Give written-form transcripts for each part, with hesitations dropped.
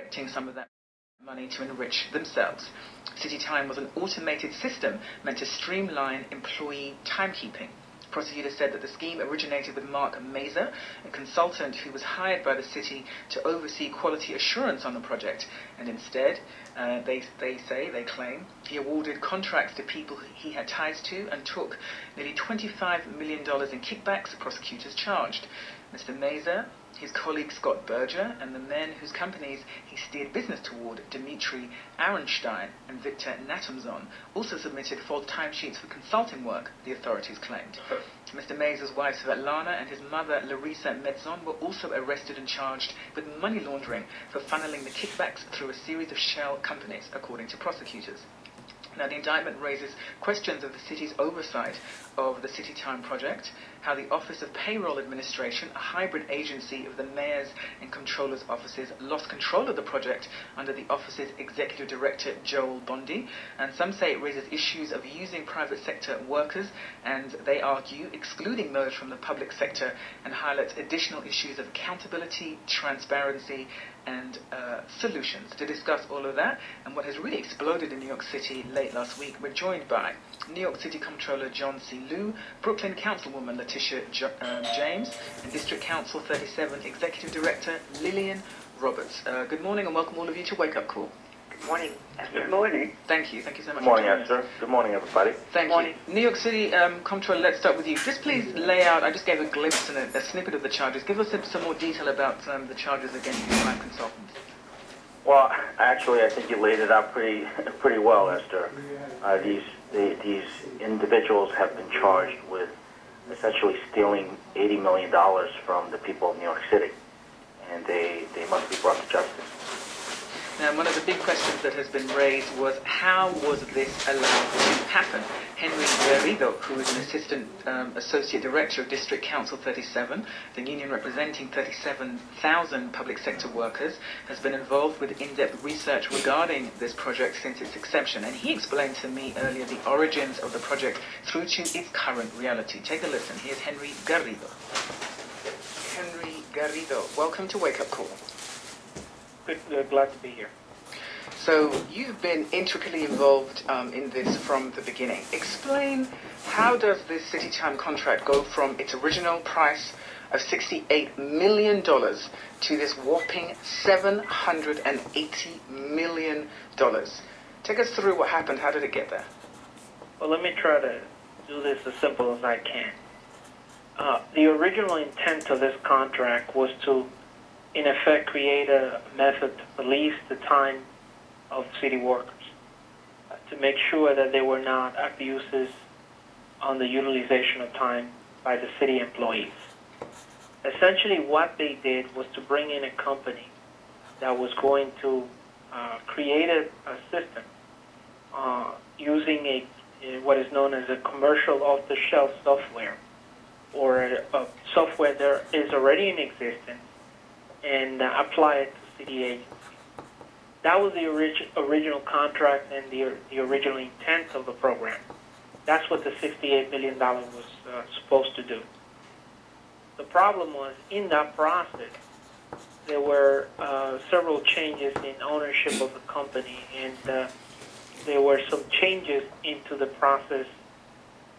expecting some of that money to enrich themselves. CityTime was an automated system meant to streamline employee timekeeping. Prosecutors said that the scheme originated with Mark Mazer, a consultant who was hired by the city to oversee quality assurance on the project, and instead, they claim, he awarded contracts to people he had ties to and took nearly $25 million in kickbacks, prosecutors charged. Mr. Mazer, his colleague Scott Berger, and the men whose companies he steered business toward, Dmitry Aronstein and Victor Natamzon, also submitted false timesheets for consulting work, the authorities claimed. Mr. Mazer's wife Svetlana and his mother Larisa Medzon were also arrested and charged with money laundering for funneling the kickbacks through a series of shell companies, according to prosecutors. Now, the indictment raises questions of the city's oversight of the CityTime project, how the Office of Payroll Administration, a hybrid agency of the mayor's and comptroller's offices, lost control of the project under the office's executive director, Joel Bondi. And some say it raises issues of using private sector workers, and they argue excluding those from the public sector, and highlights additional issues of accountability, transparency, and solutions. To discuss all of that and what has really exploded in New York City late last week, we're joined by New York City Comptroller John C. Liu, Brooklyn Councilwoman Letitia James, and District Council 37 Executive Director Lillian Roberts. Good morning and welcome all of you to Wake Up Call. Good morning. Good morning. Thank you so much. Good morning, Esther. Good morning, everybody. Thank you. New York City Comptroller, let's start with you. Just please lay out, I just gave a glimpse and a snippet of the charges. Give us some more detail about the charges against these five consultants. Well, actually, I think you laid it out pretty well, Esther. These individuals have been charged with essentially stealing $80 million from the people of New York City, and they must be brought to justice. Now, one of the big questions that has been raised was, how was this allowed to happen? Henry Garrido, who is an assistant associate director of District Council 37, the union representing 37,000 public sector workers, has been involved with in-depth research regarding this project since its inception. And he explained to me earlier the origins of the project through to its current reality. Take a listen. Here's Henry Garrido. Henry Garrido, welcome to Wake Up Call. Good, glad to be here. So you've been intricately involved in this from the beginning. Explain, how does this CityTime contract go from its original price of $68 million to this whopping $780 million? Take us through what happened. How did it get there? Well, let me try to do this as simple as I can. The original intent of this contract was to, in effect, create a method to police the time of city workers, to make sure that there were not abuses on the utilization of time by the city employees. Essentially, what they did was to bring in a company that was going to create a system using what is known as a commercial off-the-shelf software, or a software that is already in existence, and apply it to city agencies. That was the original contract and the original intent of the program. That's what the $68 million was supposed to do. The problem was, in that process, there were several changes in ownership of the company, and there were some changes into the process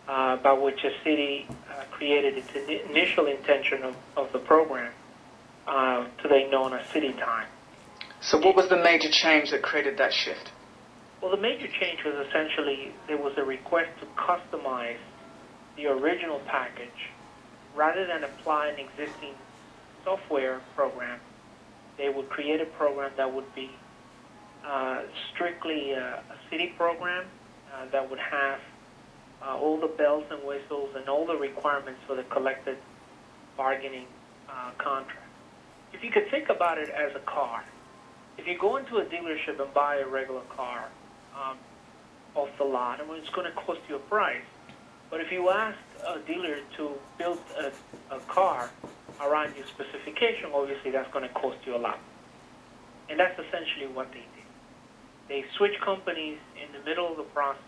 by which the city created its initial intention of the program, today known as CityTime. So what was the major change that created that shift? Well, the major change was essentially there was a request to customize the original package. Rather than apply an existing software program, they would create a program that would be strictly a city program that would have all the bells and whistles and all the requirements for the collective bargaining contract. If you could think about it as a car, if you go into a dealership and buy a regular car off the lot, it's going to cost you a price. But if you ask a dealer to build a car around your specification, obviously that's going to cost you a lot. And that's essentially what they did. They switched companies in the middle of the process.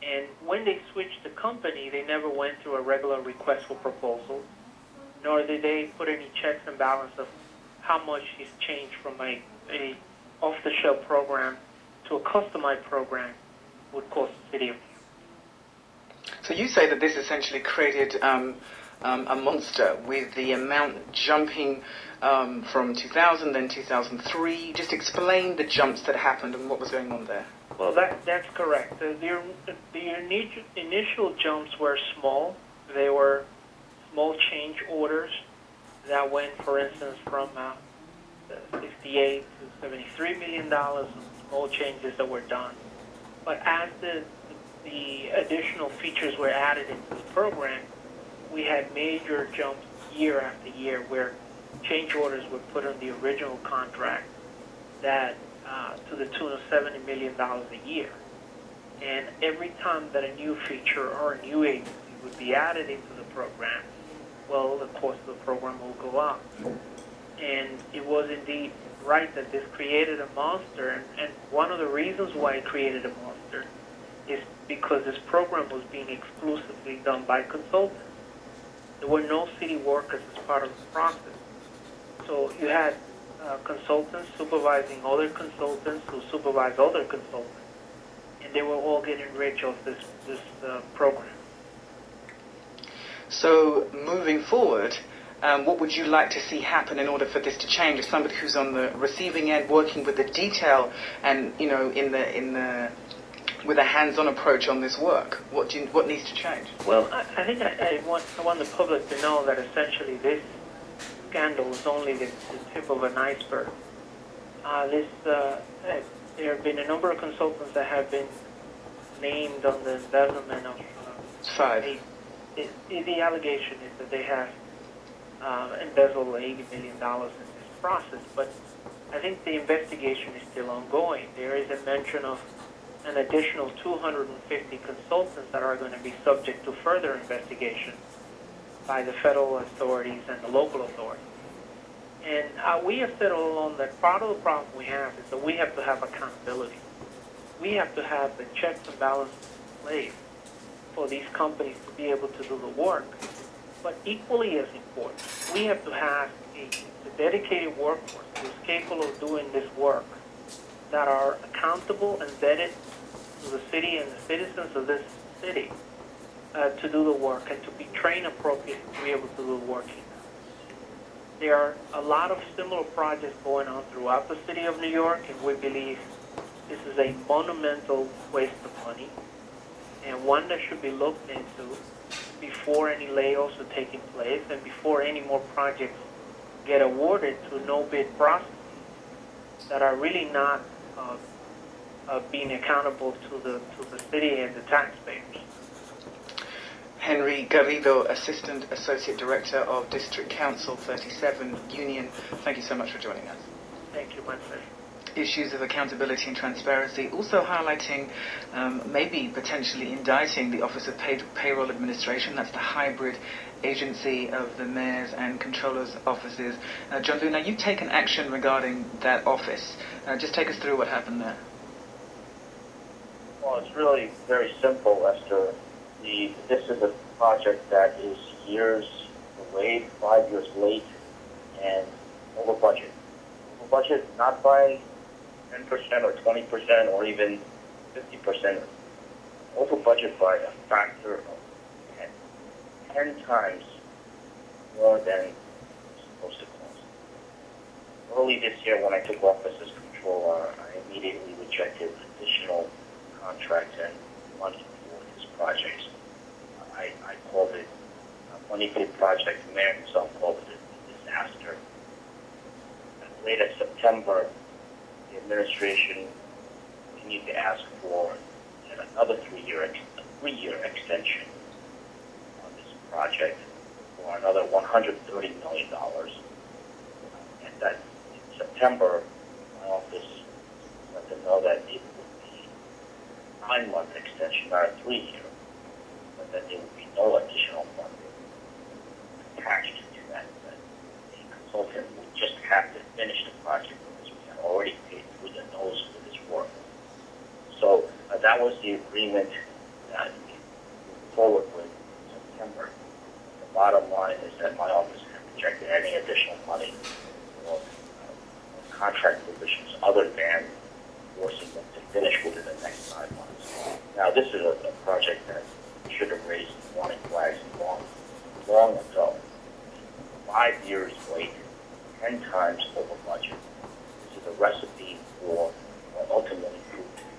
And when they switched the company, they never went through a regular request for proposals, nor did they put any checks and balances of how much is changed from a a off-the-shelf program to a customized program would cost the city of New York. So you say that this essentially created a monster with the amount jumping from 2000, then 2003. Just explain the jumps that happened and what was going on there. Well, that's correct. The initial jumps were small. They were small change orders that went, for instance, from 68 to $73 million, small changes that were done. But as the additional features were added into the program, we had major jumps year after year where change orders were put on the original contract that to the tune of $70 million a year. And every time that a new feature or a new agency would be added into the program, well, the cost of the program will go up. And it was indeed right that this created a monster, and one of the reasons why it created a monster is because this program was being exclusively done by consultants. There were no city workers as part of the process. So you had consultants supervising other consultants who supervised other consultants, and they were all getting rich off this program. So moving forward, what would you like to see happen in order for this to change? As somebody who's on the receiving end, working with the detail, and with a hands-on approach on this work, what needs to change? Well, I think I want the public to know that essentially this scandal is only the tip of an iceberg. There have been a number of consultants that have been named on the embezzlement of 5. The allegation is that they have embezzled $80 million in this process, but I think the investigation is still ongoing. There is a mention of an additional 250 consultants that are going to be subject to further investigation by the federal authorities and the local authorities. And we have said all along that part of the problem we have is that we have to have accountability. We have to have the checks and balances in place for these companies to be able to do the work. But equally as important, we have to have a dedicated workforce who is capable of doing this work, that are accountable and vetted to the city and the citizens of this city to do the work and to be trained appropriately to be able to do the work. There are a lot of similar projects going on throughout the city of New York, and we believe this is a monumental waste of money and one that should be looked into before any layoffs are taking place and before any more projects get awarded to no-bid processes that are really not being accountable to the city and the taxpayers. Henry Garrido, Assistant Associate Director of District Council 37 Union. Thank you so much for joining us. Thank you, my pleasure. Issues of accountability and transparency, also highlighting maybe potentially indicting the Office of Payroll Administration. That's the hybrid agency of the mayors and controllers' offices. John Luna, you've taken action regarding that office. Just take us through what happened there. Well, it's really very simple, Esther. This is a project that is years delayed, 5 years late, and over budget. Over budget not by 10% or 20% or even 50%. Over budget by a factor of 10 times more than it's supposed to cost. Early this year, when I took office as controller, I immediately rejected additional contracts and money for this project. I called it a money-pit project. The mayor himself called it a disaster. Late in September, the administration continued to ask for another three-year extension on this project for another $130 million. And that in September, my office let them know that it would be a 9-month extension, not a 3-year, but that there would be no additional funding attached to that. That the consultant would just have to finish the project because we had already paid through the nose for this work. So that was the agreement that we moved forward with in September. The bottom line is that my office had rejected any additional money for contract provisions other than forcing them to finish within the next 5 months. Now, this is a project that should have raised warning flags long ago. 5 years late, 10 times over budget. This is a recipe for ultimately proved to be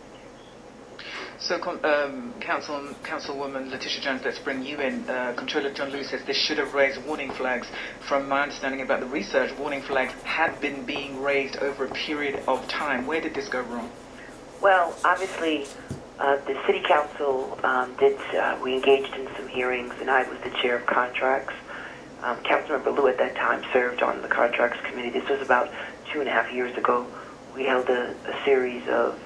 the case. So, Councilwoman Letitia Jones, let's bring you in. Comptroller John Lewis says this should have raised warning flags. From my understanding about the research, warning flags had been being raised over a period of time. Where did this go wrong? Well, obviously, the City Council we engaged in some hearings, and I was the chair of contracts. Councilmember Liu at that time served on the Contracts Committee. This was about 2.5 years ago. We held a series of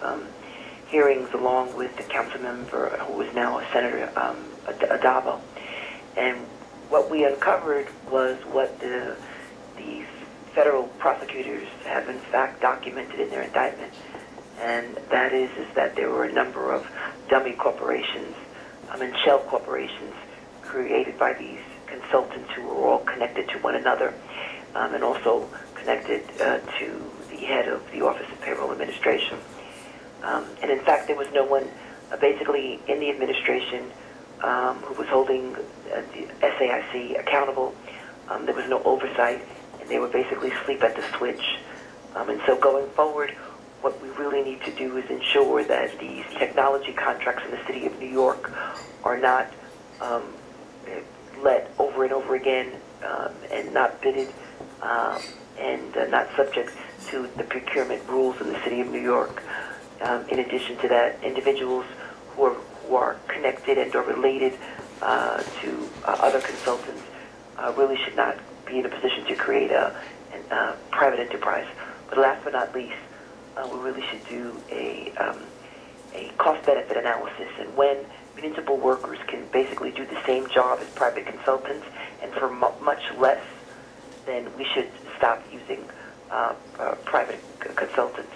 hearings along with the council member who was now a Senator Adabo. And what we uncovered was what the federal prosecutors have in fact documented in their indictment. And that is that there were a number of dummy corporations and shell corporations created by these consultants who were all connected to one another and also connected to the head of the Office of Payroll Administration. And in fact, there was no one basically in the administration who was holding the SAIC accountable. There was no oversight, and they were basically asleep at the switch. And so going forward, what we really need to do is ensure that these technology contracts in the City of New York are not let over and over again and not bidded and not subject to the procurement rules in the City of New York. In addition to that, individuals who are connected and are related to other consultants really should not be in a position to create a private enterprise. But last but not least, we really should do a cost-benefit analysis, and when municipal workers can basically do the same job as private consultants and for much less, then we should stop using private consultants.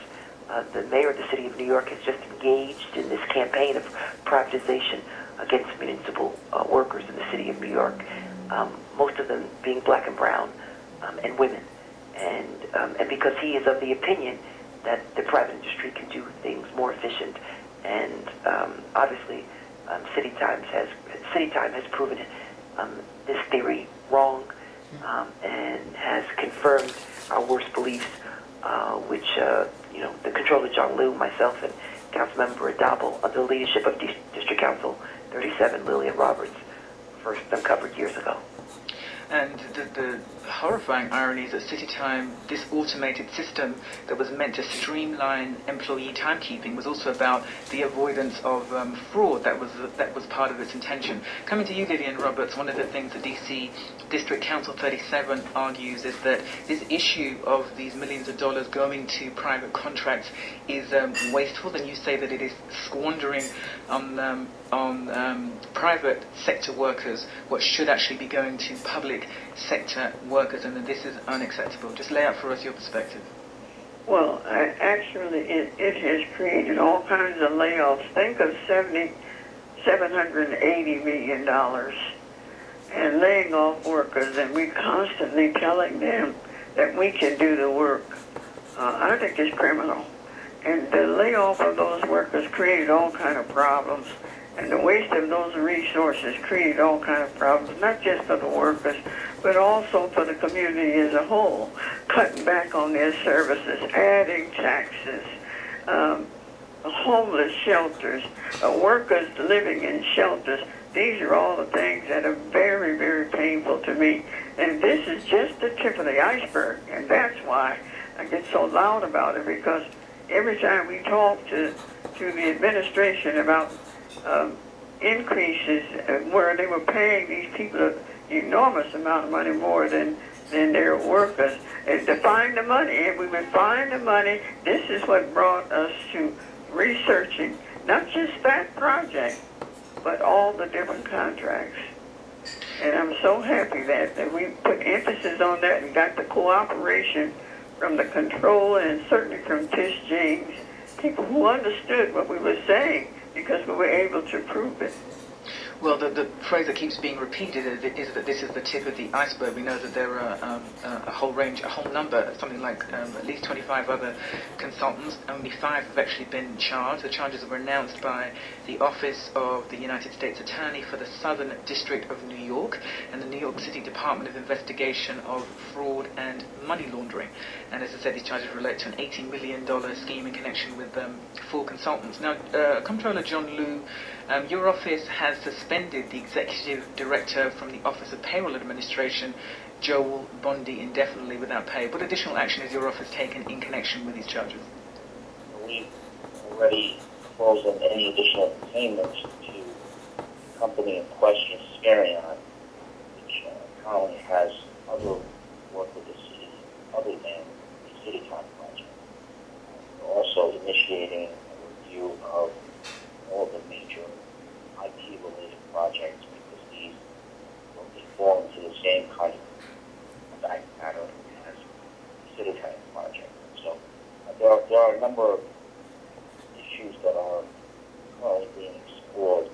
The mayor of the City of New York has just engaged in this campaign of privatization against municipal workers in the City of New York, most of them being black and brown and women. And because he is of the opinion that the private industry can do things more efficient. And obviously, CityTime has proven this theory wrong and has confirmed our worst beliefs, which the Comptroller John Liu, myself, and Councilmember Adabo, under the leadership of District Council 37 Lillian Roberts, first uncovered years ago. And the horrifying irony is that CityTime, this automated system that was meant to streamline employee timekeeping, was also about the avoidance of fraud. That was part of its intention. Coming to you, Vivian Roberts, one of the things that DC District Council 37 argues is that this issue of these millions of dollars going to private contracts is wasteful, and you say that it is squandering on private sector workers what should actually be going to public sector workers, and that this is unacceptable. Just lay out for us your perspective. Well, actually, it has created all kinds of layoffs. Think of $780 million and laying off workers, and we constantly telling them that we can do the work. I think it's criminal. And the layoff of those workers created all kind of problems. And the waste of those resources created all kind of problems, not just for the workers, but also for the community as a whole, cutting back on their services, adding taxes, homeless shelters, workers living in shelters. These are all the things that are very, very painful to me. And this is just the tip of the iceberg, and that's why I get so loud about it, because every time we talk to the administration about increases where they were paying these people an enormous amount of money more than their workers, and to find the money, and we would find the money. This is what brought us to researching not just that project, but all the different contracts. And I'm so happy that we put emphasis on that and got the cooperation from the controller and certainly from Tish James, people who understood what we were saying, because we were able to prove it. Well, the phrase that keeps being repeated is that this is the tip of the iceberg. We know that there are a whole number, something like at least 25 other consultants. Only 5 have actually been charged. The charges were announced by the Office of the United States Attorney for the Southern District of New York and the New York City Department of Investigation of Fraud and Money Laundering. And as I said, these charges relate to an $80 million scheme in connection with 4 consultants. Now, Comptroller John Liu, your office has suspended the executive director from the Office of Payroll Administration, Joel Bondi, indefinitely without pay. What additional action has your office taken in connection with these charges? We've already closed on any additional payments to the company in question, Sparion, which currently has other work with the city other than the CityTime project. We're also initiating a review of all the major IT-related projects because these will fall into the same kind of fact pattern as the CityTime project. So there are a number of issues that are currently being explored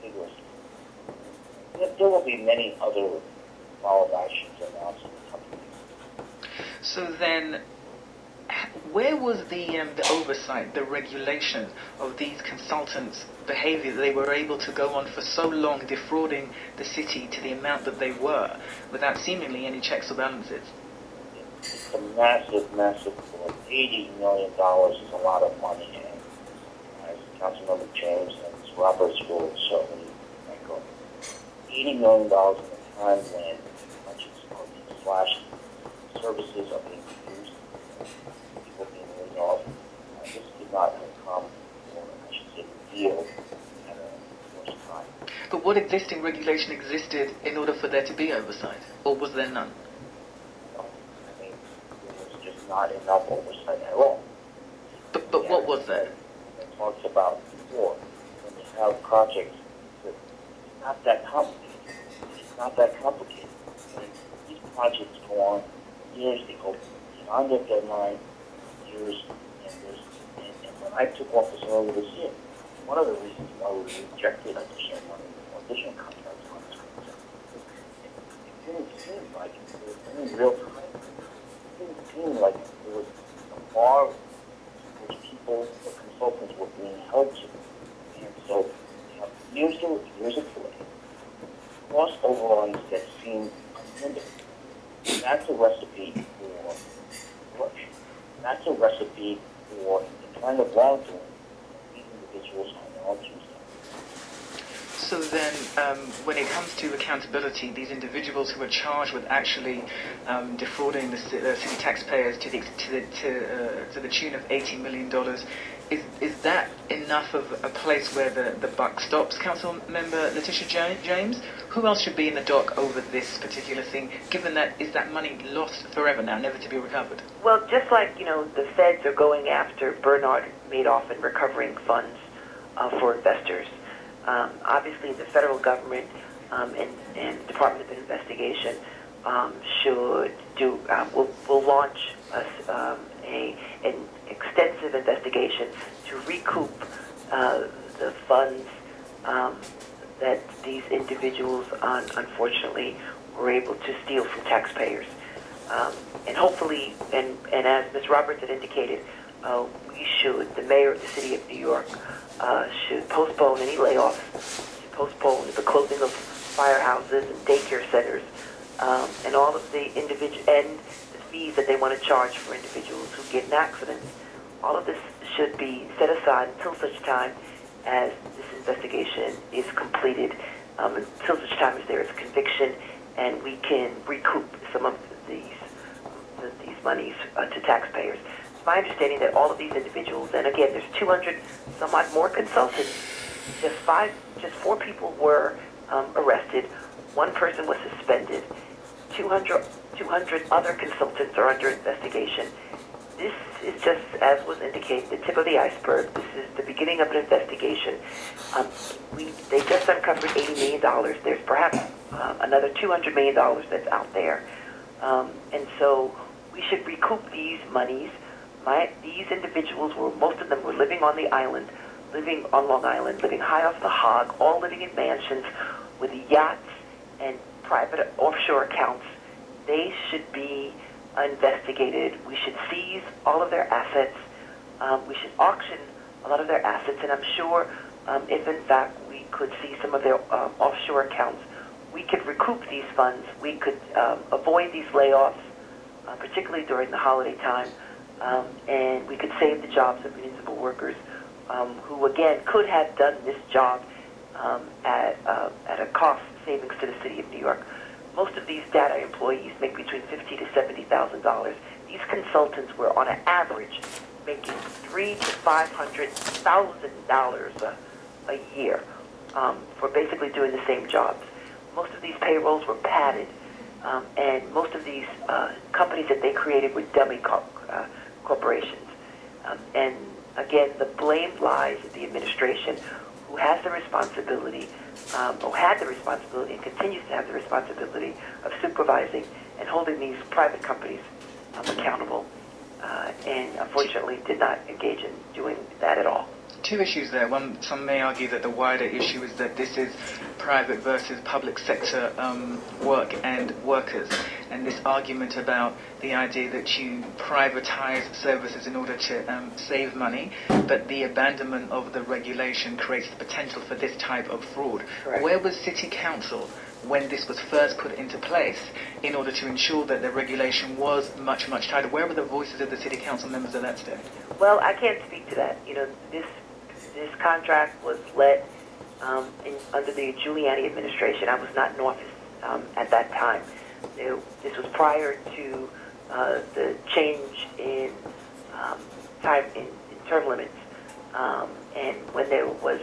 vigorously. There will be many other follow-up actions announced in the coming weeks. So then, where was the oversight, the regulation of these consultants' behavior that they were able to go on for so long defrauding the city to the amount that they were without seemingly any checks or balances? It's a massive, massive fraud. $80 million is a lot of money. And as Councilmember James and Ms. Roberts will certainly echo, $80 million in a time when budgets are being slashed, services are being reduced, people being laid off. This did not come, or I should say, revealed at a first time. But what existing regulation existed in order for there to be oversight, or was there none? I mean, there was just not enough oversight at all. But what was there? It talks about before, when you have projects, it's not that complicated. It's not that complicated. When these projects go on years, they go beyond their deadline, years, and when I took office earlier this year, one of the reasons why we rejected additional money or additional contracts on this concept, it didn't seem like it was in real time. It didn't seem like there was a bar which people or consultants were being held to. And so, years of delay, cost overruns that seemed unlimited. That's a recipe for corruption. That's a recipe for the kind of wrongdoing that these individuals are now accused of. So then, when it comes to accountability, these individuals who are charged with actually defrauding the city taxpayers to the tune of $80 million, is that enough of a place where the buck stops, Council Member Letitia James? Who else should be in the dock over this particular thing, given that is that money lost forever now, never to be recovered? Well, just like, the feds are going after Bernard Madoff and recovering funds for investors, obviously the federal government and Department of Investigation should do, will launch an extensive investigation to recoup the funds that these individuals unfortunately were able to steal from taxpayers. And hopefully, and as Ms. Roberts had indicated, the mayor of the city of New York should postpone any layoffs, postpone the closing of firehouses and daycare centers, and all of the fees that they want to charge for individuals who get in accidents. All of this should be set aside until such time as this investigation is completed, until such time as there is conviction and we can recoup some of these monies to taxpayers. It's my understanding that all of these individuals, and again, there's 200 some odd more consultants, just 4 people were arrested, 1 person was suspended, 200 other consultants are under investigation. This is just, as was indicated, the tip of the iceberg. This is the beginning of an investigation. They just uncovered $80 million. There's perhaps another $200 million that's out there. And so we should recoup these monies. These individuals most of them were living on the island living on Long Island, living high off the hog, all living in mansions with yachts and private offshore accounts. They should be investigated. We should seize all of their assets. We should auction a lot of their assets, and I'm sure if in fact we could see some of their offshore accounts, we could recoup these funds. We could avoid these layoffs, particularly during the holiday time, and we could save the jobs of municipal workers who, again, could have done this job at a cost savings to the city of New York. Most of these data employees make between $50,000 to $70,000. These consultants were, on an average, making $300,000 to $500,000 a year for basically doing the same jobs. Most of these payrolls were padded, and most of these companies that they created were dummy corporations. And again, the blame lies at the administration, who has the responsibility, or had the responsibility and continues to have the responsibility of supervising and holding these private companies accountable, and unfortunately did not engage in doing that at all. Two issues there. One, some may argue that the wider issue is that this is private versus public sector work and workers, and this argument about the idea that you privatize services in order to save money, but the abandonment of the regulation creates the potential for this type of fraud. Correct. Where was City Council when this was first put into place in order to ensure that the regulation was much, much tighter? Where were the voices of the City Council members at that stage? Well, I can't speak to that. You know, this contract was let under the Giuliani administration. I was not in office at that time. This was prior to the change in time in term limits, and when there was